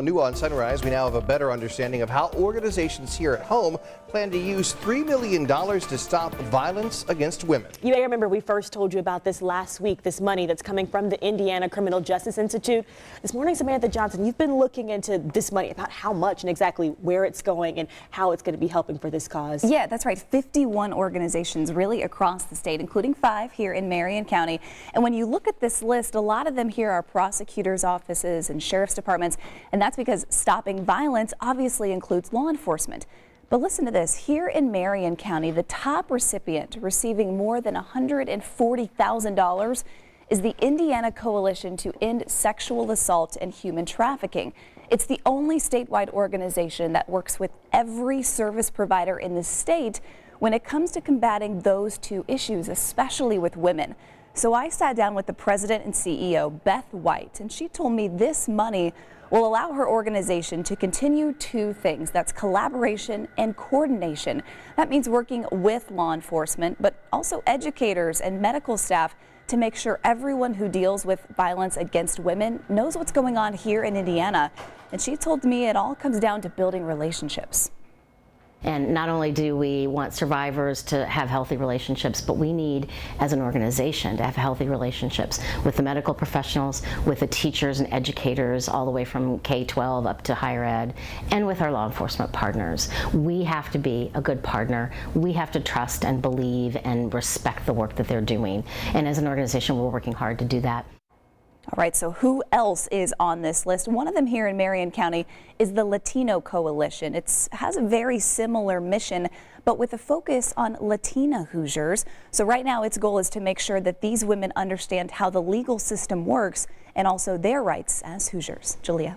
New on Sunrise, we now have a better understanding of how organizations here at home plan to use $3 million to stop violence against women. You may remember we first told you about this last week, this money that's coming from the Indiana Criminal Justice Institute. This morning, Samantha Johnson, you've been looking into this money, about how much and exactly where it's going and how it's going to be helping for this cause. Yeah, that's right. 51 organizations really across the state, including 5 here in Marion County. And when you look at this list, a lot of them here are prosecutors' offices and sheriff's departments, and that's because stopping violence obviously includes law enforcement. But listen to this. Here in Marion County, the top recipient receiving more than $140,000 is the Latino Coalition to End Sexual Assault and Human Trafficking. It's the only statewide organization that works with every service provider in the state when it comes to combating those two issues, especially with women. So I sat down with the president and CEO, Beth White, and she told me this money will allow her organization to continue 2 things. That's collaboration and coordination. That means working with law enforcement, but also educators and medical staff to make sure everyone who deals with violence against women knows what's going on here in Indiana. And she told me it all comes down to building relationships. And not only do we want survivors to have healthy relationships, but we need, as an organization, to have healthy relationships with the medical professionals, with the teachers and educators, all the way from K-12 up to higher ed, and with our law enforcement partners. We have to be a good partner. We have to trust and believe and respect the work that they're doing. And as an organization, we're working hard to do that. All right, so who else is on this list? One of them here in Marion County is the Latino Coalition. It has a very similar mission, but with a focus on Latina Hoosiers. So right now its goal is to make sure that these women understand how the legal system works and also their rights as Hoosiers. Julia.